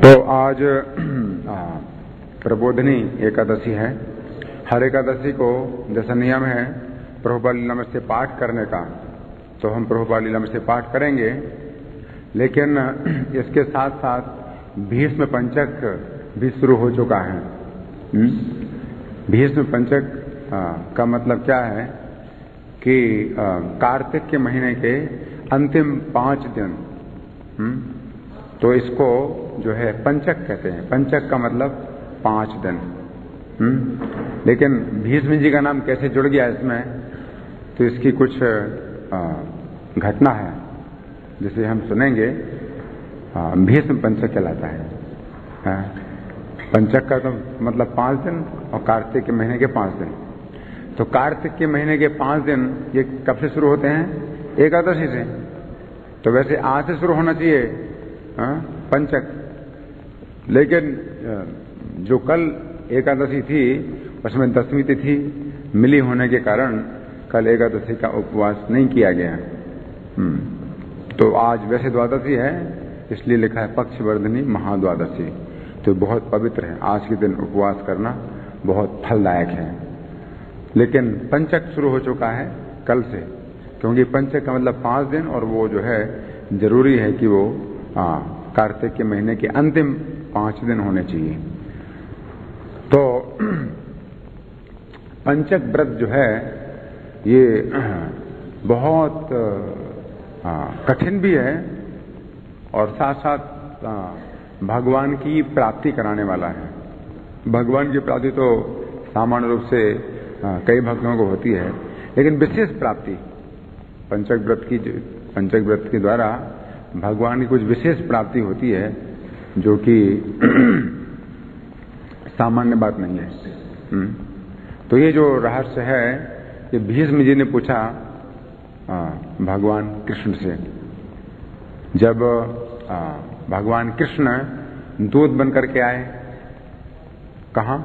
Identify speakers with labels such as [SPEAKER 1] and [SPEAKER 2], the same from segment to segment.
[SPEAKER 1] तो आज प्रबोधनी एकादशी है। हर एकादशी को जैसा नियम है प्रभुपाद लीलामृत से पाठ करने का, तो हम प्रभुपाद लीलामृत से पाठ करेंगे, लेकिन इसके साथ साथ भीष्म पंचक भी शुरू हो चुका है। भीष्म पंचक का मतलब क्या है कि कार्तिक के महीने के अंतिम 5 दिन, तो इसको जो है पंचक कहते हैं। पंचक का मतलब 5 दिन। लेकिन भीष्म जी का नाम कैसे जुड़ गया इसमें, तो इसकी कुछ घटना है जिसे हम सुनेंगे। भीष्म पंचक कहलाता है। पंचक का तो मतलब 5 दिन और कार्तिक के महीने के 5 दिन। तो कार्तिक के महीने के 5 दिन ये कब से शुरू होते हैं? एकादशी से। तो वैसे आज से शुरू होना चाहिए पंचक, लेकिन जो कल एकादशी थी उसमें 10वीं तिथि मिली होने के कारण कल एकादशी का उपवास नहीं किया गया। तो आज वैसे द्वादशी है, इसलिए लिखा है पक्षवर्धिनी महाद्वादशी। तो बहुत पवित्र है, आज के दिन उपवास करना बहुत फलदायक है। लेकिन पंचक शुरू हो चुका है कल से, क्योंकि पंचक का मतलब 5 दिन, और वो जो है जरूरी है कि वो कार्तिक के महीने के अंतिम 5 दिन होने चाहिए। तो पंचक व्रत जो है ये बहुत कठिन भी है और साथ साथ भगवान की प्राप्ति कराने वाला है। भगवान की प्राप्ति तो सामान्य रूप से कई भक्तों को होती है, लेकिन विशेष प्राप्ति पंचक व्रत के द्वारा भगवान की कुछ विशेष प्राप्ति होती है, जो कि सामान्य बात नहीं है। तो ये जो रहस्य है, ये भीष्म जी ने पूछा भगवान कृष्ण से। जब भगवान कृष्ण दूत बनकर के आए, कहाँ?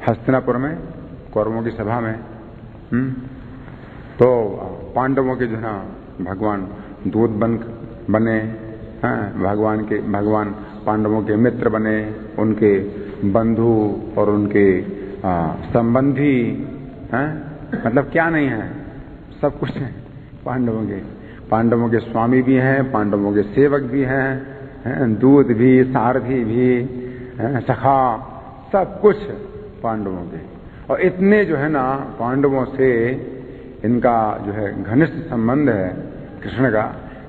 [SPEAKER 1] हस्तिनापुर में, कौरवों की सभा में। तो पांडवों के जो है भगवान दूत बने, भगवान पांडवों के मित्र बने, उनके बंधु और उनके संबंधी हैं, मतलब क्या नहीं है, सब कुछ है। पांडवों के स्वामी भी हैं, पांडवों के सेवक भी हैं, दूत भी, सारथी भी, सखा, सब कुछ पांडवों के। और इतने जो है ना पांडवों से इनका जो है घनिष्ठ संबंध है कृष्ण का,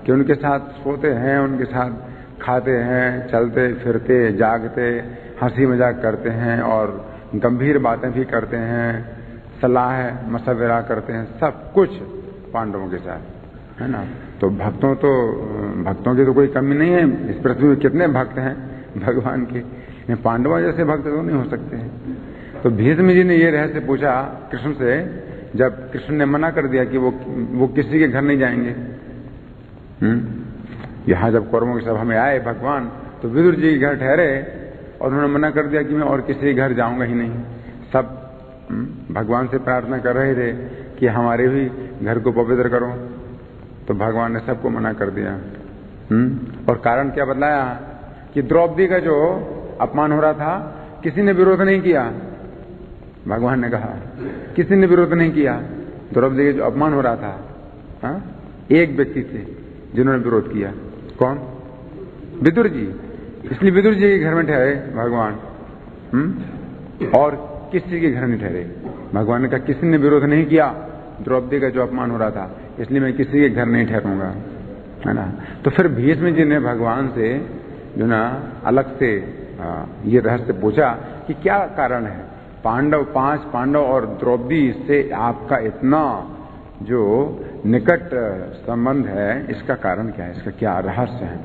[SPEAKER 1] कि उनके साथ सोते हैं, उनके साथ खाते हैं, चलते फिरते, जागते, हंसी मजाक करते हैं और गंभीर बातें भी करते हैं, सलाह मशवरा करते हैं, सब कुछ पांडवों के साथ, है ना। तो भक्तों की तो कोई कमी नहीं है। इस पृथ्वी में कितने भक्त हैं भगवान के, पांडवों जैसे भक्त तो नहीं हो सकते हैं। तो भीष्म जी ने ये रहस्य पूछा कृष्ण से, जब कृष्ण ने मना कर दिया कि वो किसी के घर नहीं जाएंगे। यहां जब कौरवों की सभा में आए भगवान, तो विदुर जी के घर ठहरे और उन्होंने मना कर दिया कि मैं और किसी के घर जाऊंगा ही नहीं। सब भगवान से प्रार्थना कर रहे थे कि हमारे भी घर को पवित्र करो, तो भगवान ने सबको मना कर दिया। और कारण क्या बतलाया कि द्रौपदी का जो अपमान हो रहा था, किसी ने विरोध नहीं किया। भगवान ने कहा किसी ने विरोध नहीं किया। द्रौपदी का जो अपमान हो रहा था, एक व्यक्ति थे जिन्होंने विरोध किया। कौन? विदुर जी। इसलिए विदुर जी के घर में ठहरे भगवान, और किसी के घर नहीं ठहरे। भगवान ने कहा किसी ने विरोध नहीं किया, द्रौपदी का जो अपमान हो रहा था, इसलिए मैं किसी के घर नहीं ठहरूंगा, है ना। तो फिर भीष्म जी ने भगवान से जो ना अलग से ये रहस्य पूछा कि क्या कारण है, 5 पांडव और द्रौपदी से आपका इतना जो निकट संबंध है, इसका कारण क्या है, इसका क्या रहस्य है?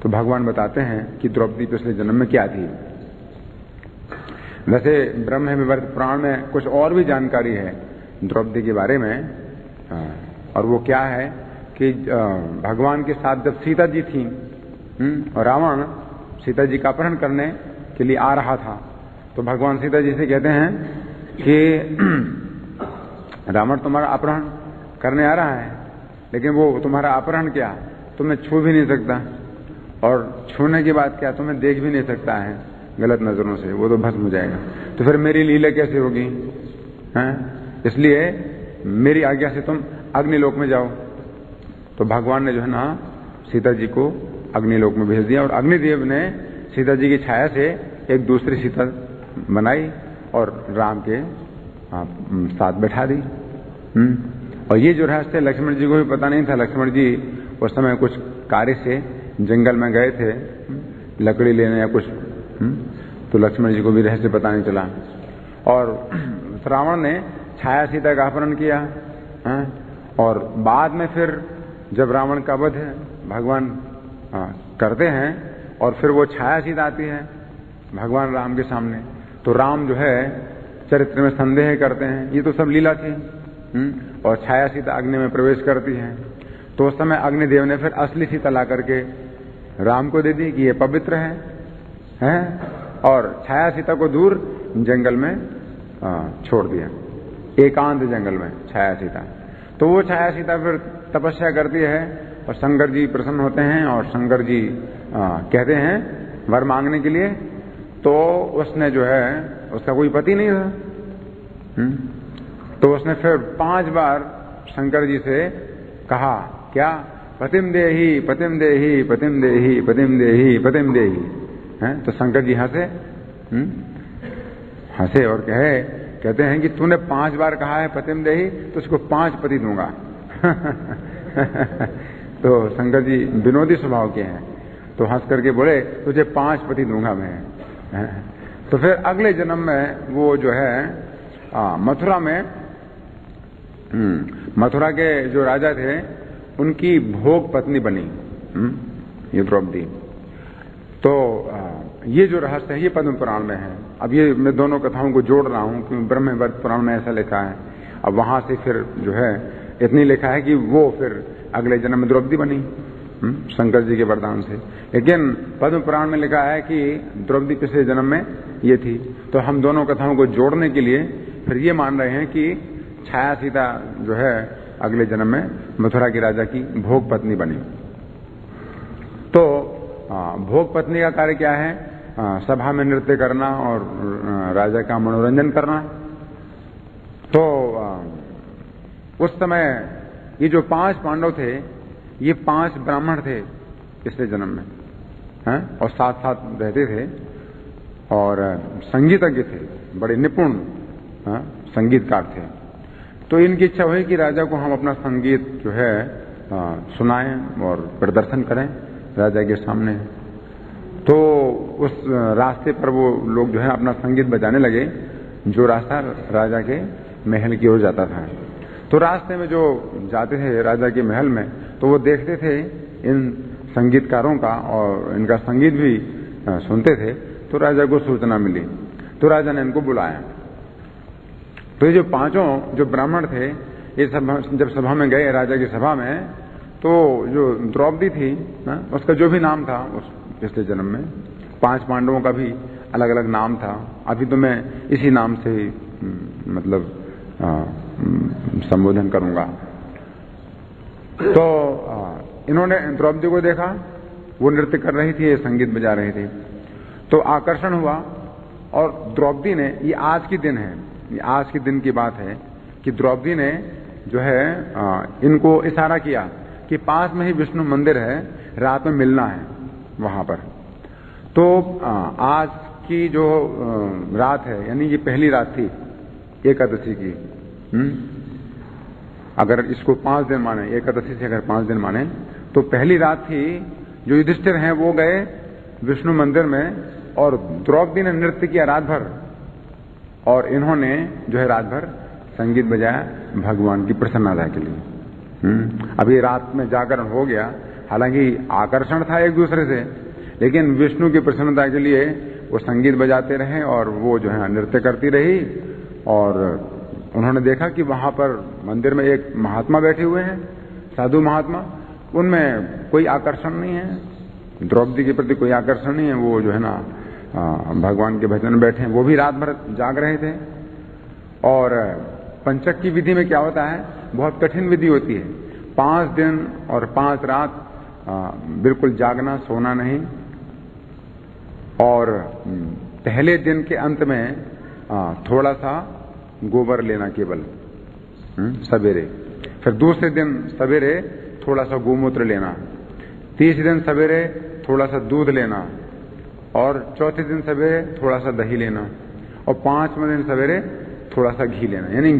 [SPEAKER 1] तो भगवान बताते हैं कि द्रौपदी पिछले जन्म में क्या थी। वैसे ब्रह्म विवर्त पुराण में कुछ और भी जानकारी है द्रौपदी के बारे में, और वो क्या है कि भगवान के साथ जब सीता जी थी और रावण सीता जी का अपहरण करने के लिए आ रहा था, तो भगवान सीता जी से कहते हैं कि रावण तुम्हारा अपहरण करने आ रहा है, लेकिन वो तुम्हारा अपहरण क्या तुम्हें छू भी नहीं सकता, और छूने की बात क्या, तुम्हें देख भी नहीं सकता है गलत नजरों से, वो तो भस्म हो जाएगा। तो फिर मेरी लीला कैसे होगी? हैं? इसलिए मेरी आज्ञा से तुम अग्निलोक में जाओ। तो भगवान ने जो है ना सीता जी को अग्निलोक में भेज दिया, और अग्निदेव ने सीता जी की छाया से एक दूसरी सीता बनाई और राम के साथ बैठा दी। और ये जो रहस्य लक्ष्मण जी को भी पता नहीं था। लक्ष्मण जी उस समय कुछ कार्य से जंगल में गए थे, लकड़ी लेने या कुछ, तो लक्ष्मण जी को भी रहस्य पता नहीं चला। और रावण ने छाया सीता का अपहरण किया, और बाद में फिर जब रावण का वध भगवान करते हैं और फिर वो छाया सीता आती है भगवान राम के सामने, तो राम जो है चरित्र में संदेह करते हैं, ये तो सब लीला थी। और छाया सीता अग्नि में प्रवेश करती है, तो उस समय अग्निदेव ने फिर असली सीता ला करके राम को दे दी कि ये पवित्र है, और छाया सीता को दूर जंगल में छोड़ दिया, एकांत जंगल में छाया सीता। तो वो छाया सीता फिर तपस्या करती है और शंकर जी प्रसन्न होते हैं, और शंकर जी कहते हैं वर मांगने के लिए। तो उसने जो है, उसका कोई पति नहीं था, तो उसने फिर 5 बार शंकर जी से कहा, क्या? पतिम देही पतिम देही पतिम देही पतिम देही पतिम देही। तो शंकर जी हंसे और कहते हैं कि तूने 5 बार कहा है पतिम देही, तो उसको 5 पति दूंगा। तो शंकर जी विनोदी स्वभाव के हैं, तो हंस करके बोले तुझे 5 पति दूंगा मैं। तो फिर अगले जन्म में वो जो है मथुरा में, मथुरा के जो राजा थे उनकी भोग पत्नी बनी ये द्रौपदी। तो ये जो रहस्य है ये पद्म पुराण में है। अब ये मैं दोनों कथाओं को जोड़ रहा हूं क्योंकि ब्रह्मवैवर्त पुराण में ऐसा लिखा है। अब वहां से फिर जो है इतनी लिखा है कि वो फिर अगले जन्म में द्रौपदी बनी शंकर जी के वरदान से। लेकिन पद्म पुराण में लिखा है कि द्रौपदी पिछले जन्म में ये थी। तो हम दोनों कथाओं को जोड़ने के लिए फिर ये मान रहे हैं कि छाया सीता जो है अगले जन्म में मथुरा के राजा की भोग पत्नी बनी। तो भोग पत्नी का कार्य क्या है? सभा में नृत्य करना और राजा का मनोरंजन करना। तो उस समय ये जो 5 पांडव थे ये 5 ब्राह्मण थे पिछले जन्म में, हैं? और साथ साथ रहते थे और संगीतज्ञ थे, बड़े निपुण संगीतकार थे। तो इनकी इच्छा हुई कि राजा को हम अपना संगीत जो है सुनाएं और प्रदर्शन करें राजा के सामने। तो उस रास्ते पर वो लोग जो है अपना संगीत बजाने लगे, जो रास्ता राजा के महल की ओर जाता था। तो रास्ते में जो जाते थे राजा के महल में, तो वो देखते थे इन संगीतकारों का और इनका संगीत भी सुनते थे। तो राजा को सूचना मिली, तो राजा ने इनको बुलाया। तो ये जो 5 जो ब्राह्मण थे ये जब सभा में गए राजा की सभा में, तो जो द्रौपदी थी उसका जो भी नाम था उस पिछले जन्म में 5 पांडवों का भी अलग अलग नाम था। अभी तो मैं इसी नाम से मतलब संबोधन करूंगा। तो इन्होंने द्रौपदी को देखा, वो नृत्य कर रही थी, ये संगीत बजा रही थी। तो आकर्षण हुआ और द्रौपदी ने, ये आज की दिन है, ये आज के दिन की बात है कि द्रौपदी ने जो है इनको इशारा किया कि पास में ही विष्णु मंदिर है, रात में मिलना है वहां पर। तो आज की जो रात है, यानी ये पहली रात थी एकादशी की। अगर इसको 5 दिन माने, एकादशी से अगर 5 दिन माने, तो पहली रात थी। जो युधिष्ठिर हैं वो गए विष्णु मंदिर में और द्रौपदी ने नृत्य किया रात भर, और इन्होंने जो है रात भर संगीत बजाया भगवान की प्रसन्नता के लिए। अभी रात में जागरण हो गया, हालांकि आकर्षण था एक दूसरे से, लेकिन विष्णु की प्रसन्नता के लिए वो संगीत बजाते रहे और वो जो है नृत्य करती रही। और उन्होंने देखा कि वहां पर मंदिर में एक महात्मा बैठे हुए हैं, साधु महात्मा, उनमें कोई आकर्षण नहीं है, द्रौपदी के प्रति कोई आकर्षण नहीं है। वो जो है ना भगवान के भजन में बैठे हैं, वो भी रात भर जाग रहे थे। और पंचक की विधि में क्या होता है, बहुत कठिन विधि होती है। 5 दिन और 5 रात बिल्कुल जागना, सोना नहीं। और पहले दिन के अंत में थोड़ा सा गोबर लेना केवल सवेरे। फिर दूसरे दिन सवेरे थोड़ा सा गोमूत्र लेना, तीसरे दिन सवेरे थोड़ा सा दूध लेना, और चौथे दिन सवेरे थोड़ा सा दही लेना, और पांचवें दिन सवेरे थोड़ा सा घी लेना। यानी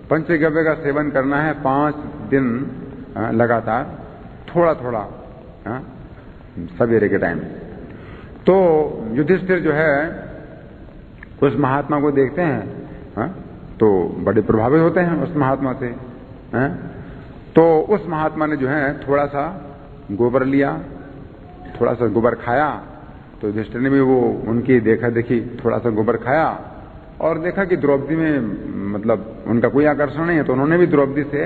[SPEAKER 1] पंचगव्य का सेवन करना है 5 दिन लगातार, थोड़ा थोड़ा सवेरे के टाइम। तो युधिष्ठिर जो है उस महात्मा को देखते हैं तो बड़े प्रभावित होते हैं उस महात्मा से। तो उस महात्मा ने जो है थोड़ा सा गोबर लिया, थोड़ा सा गोबर खाया। तो युधिष्ठिर ने भी वो उनकी देखा देखी थोड़ा सा गोबर खाया और देखा कि द्रौपदी में मतलब उनका कोई आकर्षण नहीं है, तो उन्होंने भी द्रौपदी से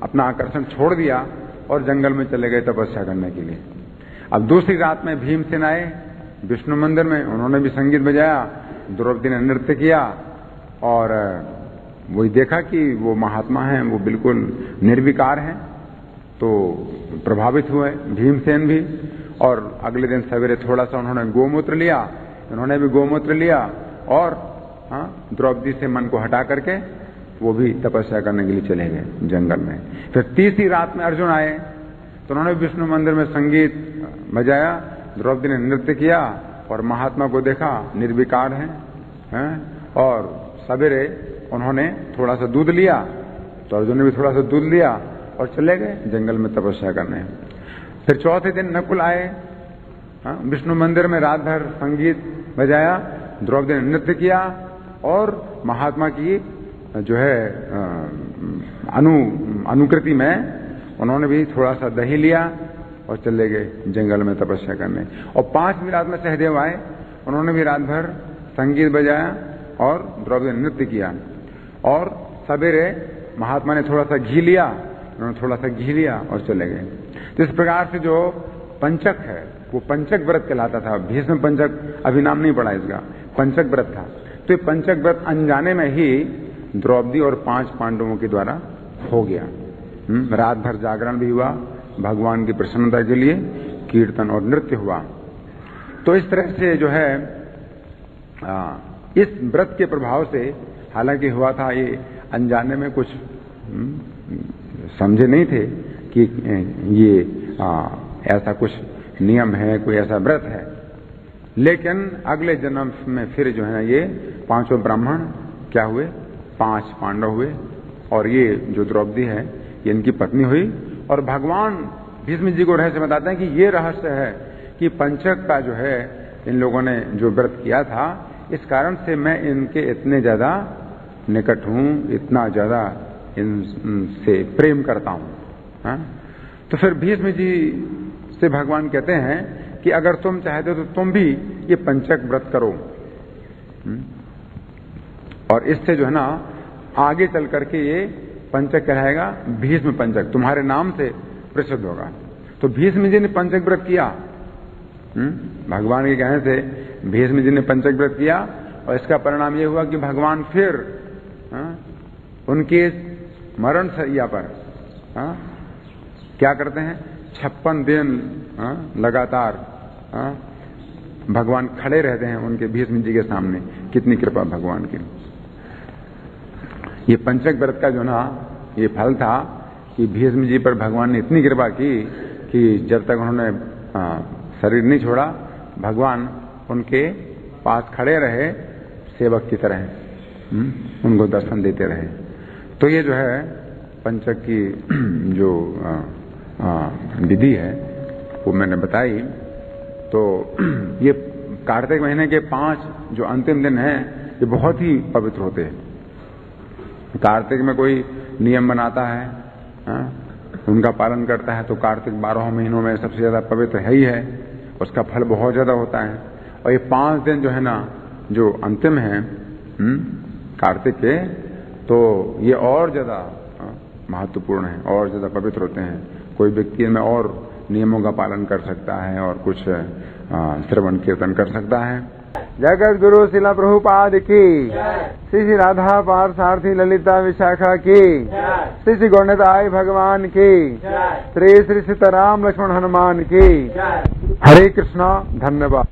[SPEAKER 1] अपना आकर्षण छोड़ दिया और जंगल में चले गए तपस्या करने के लिए। अब दूसरी रात में भीमसेन आए विष्णु मंदिर में, उन्होंने भी संगीत बजाया, द्रौपदी ने नृत्य किया, और वही देखा कि वो महात्मा हैं, वो बिल्कुल निर्विकार हैं। तो प्रभावित हुए भीमसेन भी, और अगले दिन सवेरे थोड़ा सा उन्होंने गोमूत्र लिया, उन्होंने भी गोमूत्र लिया, और द्रौपदी से मन को हटा करके वो भी तपस्या करने के लिए चले गए जंगल में। फिर तीसरी रात में अर्जुन आए, तो उन्होंने विष्णु मंदिर में संगीत बजाया, द्रौपदी ने नृत्य किया, और महात्मा को देखा निर्विकार हैं, और सवेरे उन्होंने थोड़ा सा दूध लिया, तो अर्जुन ने भी थोड़ा सा दूध लिया और चले गए जंगल में तपस्या करने। फिर चौथे दिन नकुल आए, विष्णु मंदिर में रात भर संगीत बजाया, द्रौपदी ने नृत्य किया, और महात्मा की जो है अनुकृति में उन्होंने भी थोड़ा सा दही लिया और चले गए जंगल में तपस्या करने। और 5वीं रात में सहदेव आए, उन्होंने भी रात भर संगीत बजाया और द्रौपदी ने नृत्य किया, और सवेरे महात्मा ने थोड़ा सा घी लिया, उन्होंने थोड़ा सा घी लिया और चले गए। तो इस प्रकार से जो पंचक है वो पंचक व्रत कहलाता था। भीष्म पंचक अभी नाम नहीं पड़ा इसका, पंचक व्रत था। तो ये पंचक व्रत अनजाने में ही द्रौपदी और 5 पांडवों के द्वारा हो गया। रात भर जागरण भी हुआ, भगवान की प्रसन्नता के लिए कीर्तन और नृत्य हुआ। तो इस तरह से जो है इस व्रत के प्रभाव से, हालांकि हुआ था ये अनजाने में, कुछ समझे नहीं थे कि ये ऐसा कुछ नियम है, कोई ऐसा व्रत है। लेकिन अगले जन्म में फिर जो है ये 5 ब्राह्मण क्या हुए, 5 पांडव हुए, और ये जो द्रौपदी है ये इनकी पत्नी हुई। और भगवान भीष्म जी को रहस्य बताते हैं कि ये रहस्य है कि पंचक का जो है इन लोगों ने जो व्रत किया था, इस कारण से मैं इनके इतने ज्यादा निकट हूं, इतना ज्यादा इनसे प्रेम करता हूं। तो फिर भीष्म जी से भगवान कहते हैं कि अगर तुम चाहते हो तो तुम भी ये पंचक व्रत करो, और इससे जो है ना आगे चल करके ये पंचक कहलाएगा, भीष्म पंचक तुम्हारे नाम से प्रसिद्ध होगा। तो भीष्म जी ने पंचक व्रत किया, भगवान के कहने से भीष्म जी ने पंचक व्रत किया, और इसका परिणाम ये हुआ कि भगवान फिर उनके मरण शैया पर क्या करते हैं, 56 दिन लगातार भगवान खड़े रहते हैं उनके भीष्म जी के सामने। कितनी कृपा भगवान की। ये पंचक व्रत का जो ना ये फल था कि भीष्म जी पर भगवान ने इतनी कृपा की कि जब तक उन्होंने शरीर नहीं छोड़ा, भगवान उनके पास खड़े रहे सेवक की तरह, उनको दर्शन देते रहे। तो ये जो है पंचक की जो विधि है वो मैंने बताई। तो ये कार्तिक महीने के 5 जो अंतिम दिन हैं ये बहुत ही पवित्र होते हैं। कार्तिक में कोई नियम बनाता है, उनका पालन करता है, तो कार्तिक 12 महीनों में सबसे ज्यादा पवित्र है ही है, उसका फल बहुत ज्यादा होता है। और ये 5 दिन जो है ना जो अंतिम है कार्तिक के, तो ये और ज्यादा महत्वपूर्ण है, और ज्यादा पवित्र होते हैं। कोई व्यक्ति में और नियमों का पालन कर सकता है और कुछ श्रवण कीर्तन कर सकता है। जगत गुरु शिला प्रभुपाद की, श्री श्री राधा पार्थसारथी ललिता विशाखा की, श्री श्री गौरनिताय भगवान की, श्री श्री सीताराम लक्ष्मण हनुमान की। हरे कृष्णा। धन्यवाद।